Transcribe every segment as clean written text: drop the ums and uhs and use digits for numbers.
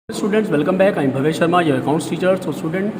Students, welcome back. I am Bhavesh Sharma, your accounts teacher. So student,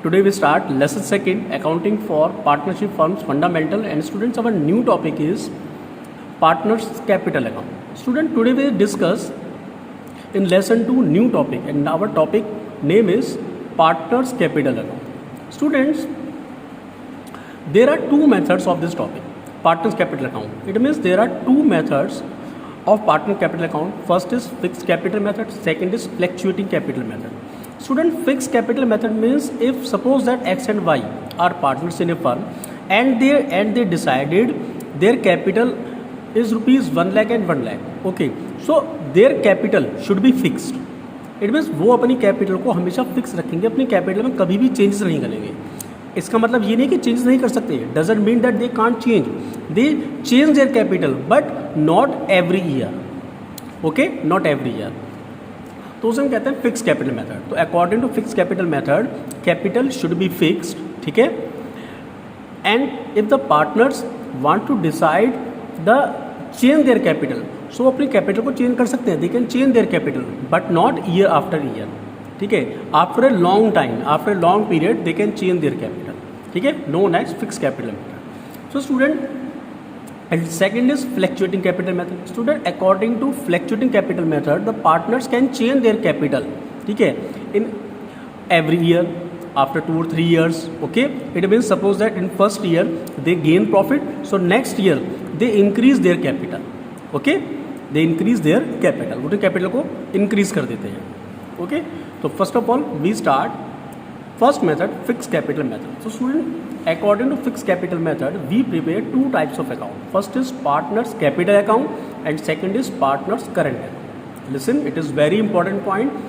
today we start lesson second, accounting for partnership firms fundamental. And students, our new topic is partners capital account. Student, today we discuss in lesson 2 new topic, and our topic name is partners capital account. Students, there are two methods of this topic, partners capital account. It means there are two methods of partner capital account. First is fixed capital method, second is fluctuating capital method. Student, fixed capital method means if suppose that X and Y are partners in a firm and they decided their capital is rupees 1 lakh and 1 lakh. Okay, so their capital should be fixed. It means वो अपनी capital को हमेशा fix रखेंगे, अपनी capital में कभी भी changes नहीं करेंगे. इसका मतलब ये नहीं कि चेंज नहीं कर सकते, doesn't mean that they can't change, they change their capital but not every year. Okay, not every year. तो उसे हम कहते हैं फिक्स कैपिटल मेथड. तो according to fix capital method capital should be fixed. ठीक है, and if the partners want to decide the change their capital, so अपनी capital को चेंज कर सकते हैं. They can change their capital but not year after year. ठीक है, after a long time, after a long period they can change their capital. ठीक है, known as fix capital method. So student, and second is fluctuating capital method. Student, according to fluctuating capital method the partners can change their capital. ठीक है, in every year, after 2 or 3 years. Okay, it means suppose that in first year they gain profit, so next year they increase their capital. Okay, they increase their capital, वो capital को increase कर देते हैं. Okay, तो first of all we start first method, fixed capital method. So student, according to fixed capital method we prepare two types of account. First is partners capital account and second is partners current account. Listen, it is very important point.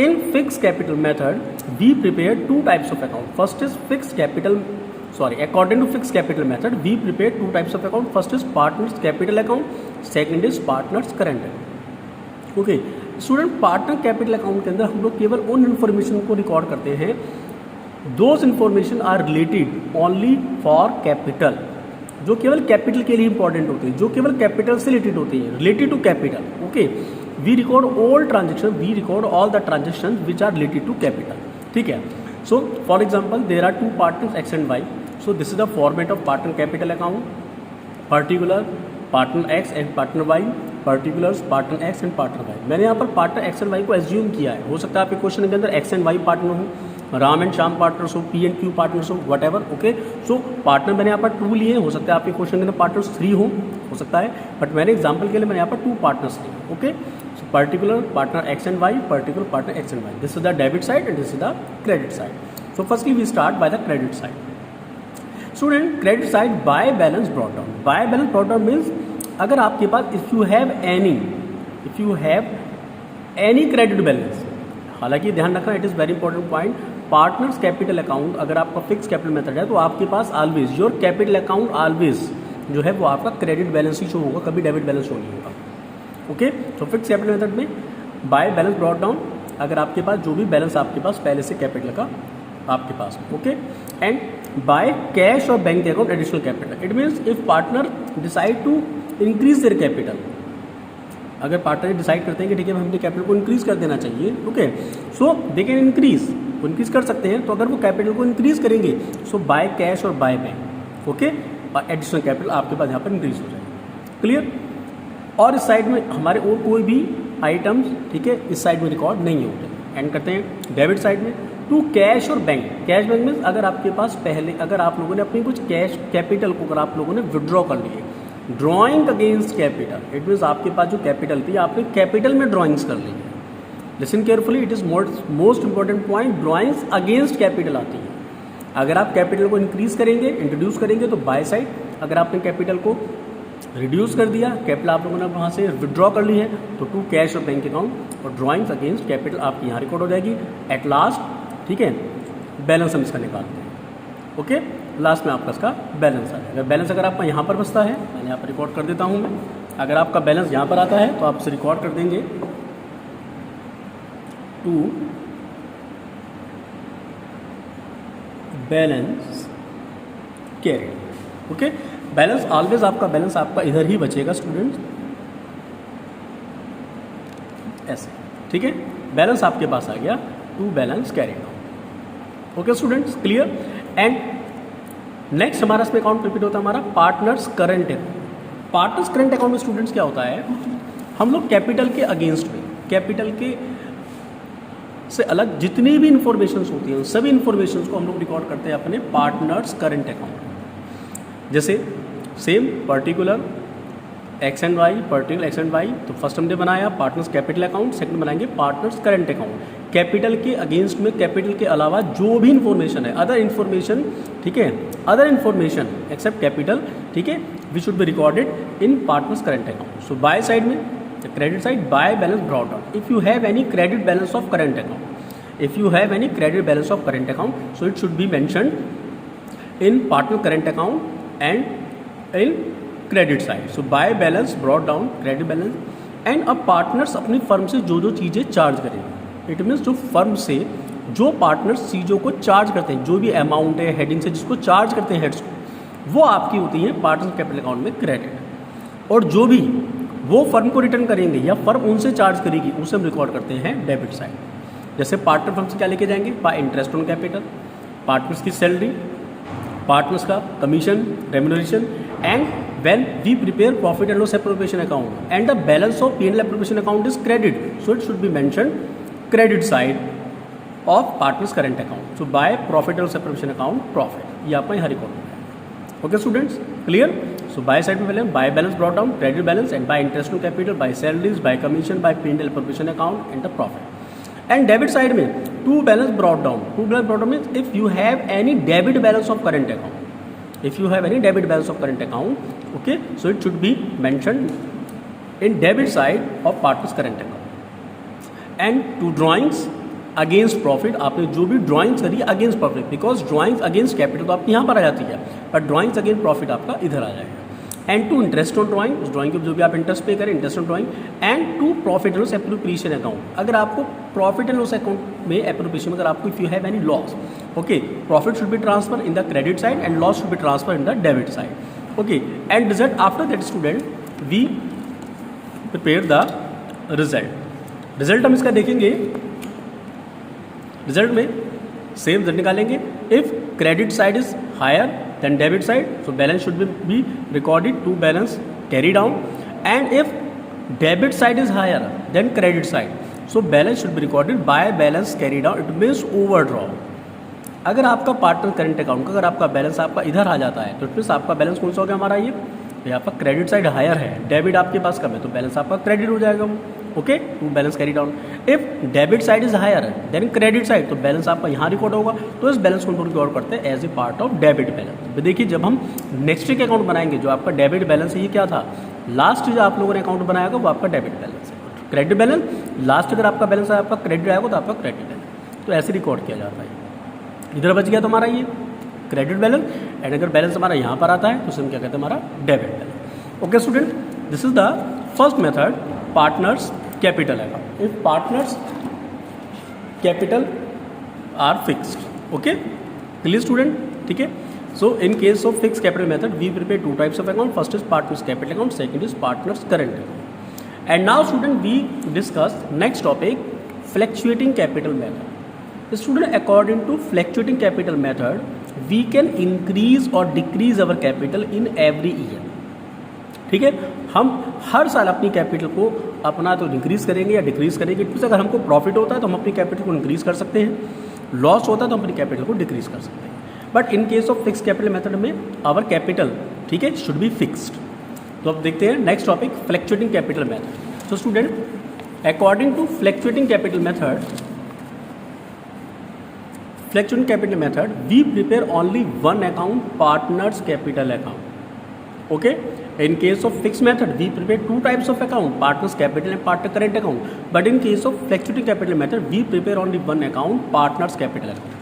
In fixed capital method we prepare two types of account. First is fixed capital, according to fixed capital method we prepare two types of account. First is partners capital account, second is partners current account. Okay student, partner capital account के अंदर हम लोग केवल उन information को record करते हैं, those information are related only for capital, जो केवल कैपिटल के लिए इंपॉर्टेंट होती है, जो केवल कैपिटल से रिलेटेड होती है, related to capital. Okay, we record all transaction, we record all the transactions which are related to capital. ठीक है, so for example there are two partners X and Y, so this is the format of partner capital account. Particular partner X and partner Y, particulars partner X and partner Y. मैंने यहाँ पर partner X and Y को assume किया है. हो सकता है आपके क्वेश्चन के अंदर X and Y पार्टनर हो, राम एंड श्याम पार्टनर्स हो, P and Q पार्टनर्स हो, what ever. Okay, so partner मैंने यहाँ पर 2 लिए, हो सकता है आपके क्वेश्चन के अंदर पार्टनर्स 3 हो सकता है, बट मैंने एग्जाम्पल के लिए मैंने यहाँ पर 2 पार्टनर्स लिए. Okay, so particular partner X and Y, particular partner X and Y. This is the debit side and this is the credit side. So firstly we start by the credit side. Student, credit side buy balance brought down. Buy balance brought down means अगर आपके पास if you have any credit balance, हालांकि ध्यान रखना it is very important point. Partners capital account अगर आपका fix capital method है तो आपके पास always your capital account always जो है वो आपका क्रेडिट बैलेंस ही शो होगा, कभी डेबिट बैलेंस शो नहीं होगा. ओके, तो फिक्स कैपिटल मेथड में बाय बैलेंस ब्रॉट डाउन, अगर आपके पास जो भी बैलेंस आपके पास पहले से कैपिटल का आपके पास. ओके, एंड बाय कैश और bank account additional capital. It means if partner decide to increase their capital, अगर पार्टनर डिसाइड करते हैं कि ठीक है हमें कैपिटल को इंक्रीज कर देना चाहिए, okay, so they can increase कर सकते हैं. तो अगर वो कैपिटल को इंक्रीज करेंगे सो बाय कैश और बाय बैंक, ओके, और एडिशनल कैपिटल आपके पास यहाँ पर इंक्रीज हो जाएगा. क्लियर. और इस साइड में हमारे और कोई भी आइटम्स, ठीक है, इस साइड में रिकॉर्ड नहीं होते. एंड करते हैं डेबिट साइड में टू कैश और बैंक. कैश बैंक मीन्स अगर आपके पास पहले अगर आप लोगों ने अपनी कुछ कैश कैपिटल को अगर आप लोगों ने विड्रॉ कर लिए, drawing against capital, it means आपके पास जो कैपिटल थी आपने कैपिटल में ड्रॉइंग्स कर ली है. Listen carefully, it is most important point, drawings against capital आती है. अगर आप कैपिटल को इंक्रीज करेंगे, इंट्रोड्यूस करेंगे तो बाय साइड, अगर आपने कैपिटल को रिड्यूस कर दिया, कैपिटल आप लोगों ने वहाँ से विड्रॉ कर ली है, तो टू कैश और बैंक अकाउंट और ड्रॉइंग्स अगेंस्ट कैपिटल आपकी यहाँ रिकॉर्ड हो जाएगी. एट लास्ट, ठीक है, बैलेंस हम इसका निकालते हैं. ओके, लास्ट में आपका इसका बैलेंस आ जाएगा. बैलेंस अगर आपका यहाँ पर बसता है, मैंने यहाँ पर रिकॉर्ड कर देता हूँ मैं, अगर आपका बैलेंस यहाँ पर आता है तो आप इसे रिकॉर्ड कर देंगे to balance carried. Okay, balance always आपका बैलेंस आपका इधर ही बचेगा स्टूडेंट्स, ऐसे. ठीक है, बैलेंस आपके पास आ गया, to balance carry down. Okay students, clear. And next हमारा इसमें अकाउंट रिपीट होता है हमारा partners current account. Partners current account में स्टूडेंट्स क्या होता है, हम लोग कैपिटल के अगेंस्ट में, कैपिटल के से अलग जितनी भी इंफॉर्मेशन होती हैं उन सभी इंफॉर्मेशन को हम लोग रिकॉर्ड करते हैं अपने पार्टनर्स करंट अकाउंट। जैसे same particular X and Y, particular X and Y, तो फर्स्ट हमने बनाया पार्टनर्स कैपिटल अकाउंट, सेकंड बनाएंगे पार्टनर्स करंट अकाउंट। कैपिटल के अगेंस्ट में कैपिटल के अलावा जो भी इंफॉर्मेशन है, अदर इन्फॉर्मेशन, ठीक है, अदर इन्फॉर्मेशन एक्सेप्ट कैपिटल, ठीक है, we should be recorded in partners current account. So by side में credit side, by balance brought down. If you have any credit balance of current account, if you have any credit balance of current account, so it should be mentioned in partner current account and in credit side. So by balance brought down credit balance. And अब partners अपनी firm से जो जो चीज़ें charge करेंगे, it means जो firm से जो पार्टनर्स चीज़ों को चार्ज करते हैं, जो भी अमाउंट है हेडिंग से जिसको चार्ज करते हैं हेड्स को, वो आपकी होती है पार्टनर कैपिटल अकाउंट में क्रेडिट। और जो भी वो फर्म को रिटर्न करेंगे या फर्म उनसे चार्ज करेगी उसे हम रिकॉर्ड करते हैं डेबिट साइड। जैसे पार्टनर फर्म से क्या लेके जाएंगे, bye interest on capital, partners की सैलरी, पार्टनर्स का commission, remuneration. And when we prepare profit and loss appropriation account and the balance of P&L appropriation account is credit, so it should be mentioned credit side of partners current account. So by profit and loss appropriation account, profit, ये आपका यहाँ record होगा। Okay students, clear. So by side में पहले by balance brought down credit balance and by interest on capital, by salaries, by commission, by P&L appropriation account and the profit. And debit side में to balance brought down, to balance brought down means if you have any debit balance of current account, if you have any debit balance of current account, okay, so it should be mentioned in debit side of partners current account. And to drawings against profit, आपने जो भी drawings करी against profit, because drawings against capital तो आपकी यहाँ पर आ जाती है, पर drawings against profit आपका इधर आ जाएगा। And to interest on drawing, उस ड्राइंग के जो भी आप इंटरेस्ट पे करें, interest on drawing. And to profit and loss appropriation account, अगर आपको प्रॉफिट एंड लॉस अकाउंट में एप्रोप्रिएशन, अगर आपको if you have any loss, okay, profit should be transfer in the credit side and loss should be transfer in the debit side. Okay, and result after that student we prepare the result. Result हम इसका देखेंगे, result में same result निकालेंगे। If credit side is higher then debit side, so balance should be recorded to balance carry down. And if debit side is higher than credit side, so balance should be recorded by balance carry down, it means overdraw। अगर आपका partner current account का अगर आपका balance आपका इधर आ जाता है तो इट मीन्स आपका बैलेंस कौन सा हो गया हमारा, ये आपका क्रेडिट साइड हायर है, डेबिट आपके पास कम है, तो बैलेंस आपका क्रेडिट हो जाएगा वो। Okay, to balance carry down. If debit side is higher then credit side, तो बैलेंस आपका यहाँ रिकॉर्ड होगा, तो इस बैलेंस को रिकॉर्ड करते हैं as a part of debit balance. देखिए जब हम नेक्स्ट वीक अकाउंट बनाएंगे, जो आपका डेबिट बैलेंस है ये क्या था, लास्ट जो आप लोगों ने अकाउंट बनाया होगा वो आपका डेबिट बैलेंस है। क्रेडिट बैलेंस लास्ट अगर आपका बैलेंस है आपका क्रेडिट आएगा तो आपका क्रेडिट बैलेंस, तो ऐसे रिकॉर्ड किया जाता है। इधर बच गया तो हमारा ये क्रेडिट बैलेंस, एंड अगर बैलेंस हमारा यहाँ पर आता है तो उसे हम क्या कहते हैं, हमारा debit balance. Okay student, this is the first method, partners capital account. If partners capital are fixed. Okay, clear student, ठीक है। So in case of fix capital method we prepare two types of account, first is partners capital account, second is partners current account. And now student we discuss next topic, fluctuating capital method. Student, according to fluctuating capital method we can increase और decrease our capital in every year. ठीक है, हम हर साल अपनी capital को अपना तो increase करेंगे या डिक्रीज करेंगे। तो अगर हमको प्रॉफिट होता है तो हम अपनी कैपिटल को इंक्रीज कर सकते हैं, लॉस होता है तो हम अपनी कैपिटल को डिक्रीज कर सकते हैं। But in case of fix capital method में आवर कैपिटल, ठीक है, शुड बी फिक्स्ड। तो अब देखते हैं next topic, fluctuating capital method. तो student, according to fluctuating capital method, fluctuating capital method we prepare only one account, partners capital account. Okay, in case of fixed method we prepare two types of account, partners capital and partner current account. But in case of fluctuating capital method we prepare only one account, partners capital account.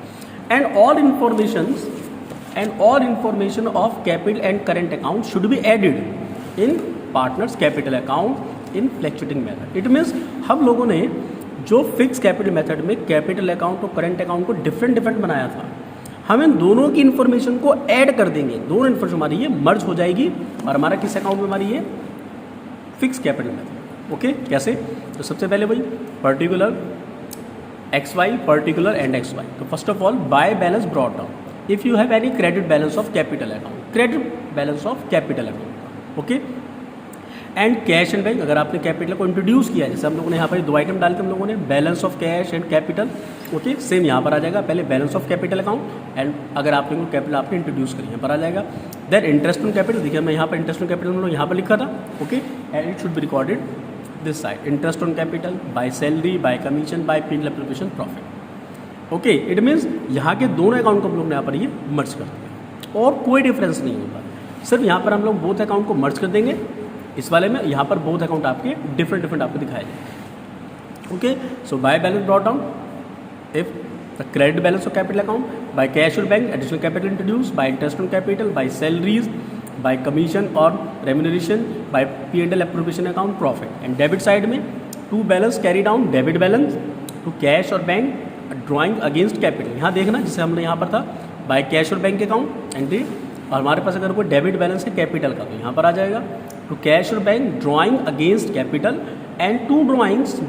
And all information of capital and current account should be added in partners capital account in fluctuating method. It means हम लोगों ने जो fix capital method में capital account और current account को different बनाया था, हम इन दोनों की इन्फॉर्मेशन को ऐड कर देंगे, दोनों इन्फॉर्मेशन हमारी ये मर्ज हो जाएगी और हमारा किस अकाउंट में हमारी ये फिक्स कैपिटल मेथड। ओके, कैसे, तो सबसे पहले वही particular x y, particular and x y. तो first of all by balance brought down if you have any credit balance of capital account, credit balance of capital account. Okay. And cash and bank, अगर आपने capital को introduce किया है, जैसे हम लोगों ने यहाँ पर 2 आइटम डाल के हम लोगों ने balance of cash and capital. Okay, same यहाँ पर आ जाएगा. पहले balance of capital account and अगर आपने कैपिटल आपने इंट्रोड्यूस करी यहाँ पर आ जाएगा. देन इंटरेस्ट ऑन कैपिटल, देखिए मैं यहाँ पर इंटरेस्ट ऑन कैपिटल हम लोग यहाँ पर लिखा था. Okay, and it should be recorded this side. Interest on capital by salary, by commission, by PNL application profit. Okay, it means यहाँ के दोनों अकाउंट को हम लोग ने यहाँ पर ये मर्ज कर दिया और कोई डिफरेंस नहीं होगा. सिर्फ यहाँ पर हम लोग बोथ अकाउंट को मर्ज कर देंगे. इस वाले में यहाँ पर बोथ अकाउंट आपके डिफरेंट आपको दिखाए जाएंगे. Okay, so by balance brought down if the credit balance of capital account, by cash और bank additional capital introduce, by interest on capital, by salaries, by commission और remuneration, by P N L appropriation account profit. And debit side में to balance carry down debit balance to cash और bank drawing against capital. यहाँ देखना जैसे हमने यहाँ पर था बाय कैश और बैंक अकाउंट एंट्री, और हमारे पास अगर कोई डेबिट बैलेंस है कैपिटल का तो यहाँ पर आ जाएगा टू कैश और bank drawing against capital and to drawings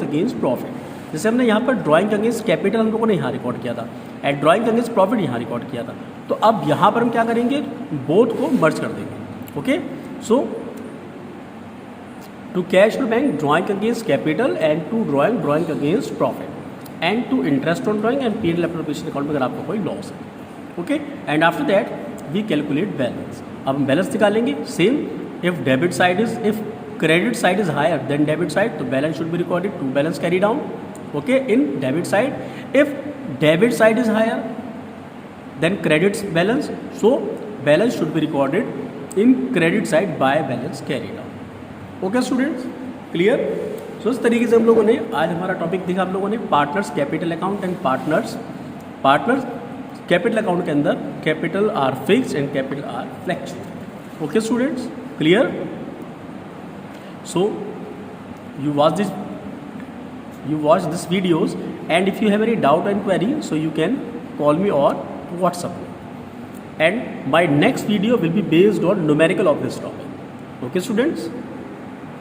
against profit. जैसे हमने यहाँ पर ड्राइंग अगेंस्ट कैपिटल हम लोगों ने यहाँ रिकॉर्ड किया था एंड ड्राइंग अगेंस्ट प्रॉफिट यहाँ रिकॉर्ड किया था. तो अब यहाँ पर हम क्या करेंगे, बोथ को मर्ज कर देंगे. ओके, सो टू कैश और bank drawing against capital and to drawing against profit and to interest on drawing and PNL appropriation account में अगर आपको कोई लॉस है. Okay, and after that we calculate balance. अब हम बैलेंस निकालेंगे. Same if credit side is higher than debit side, तो balance should be recorded to balance carry down. Okay, in debit side, if debit side is higher than credit balance, so balance should be recorded in credit side by balance carry down. Okay students, clear? So इस तरीके से हम लोगों ने आज हमारा topic देखा हम लोगों ने partners capital account and partners capital account के अंदर capital are fixed and capital R fluctuate. Okay students, clear? So you watch this videos, and if you have any doubt and query, so you can call me or WhatsApp me, and my next video will be based on numerical of this topic. Okay students?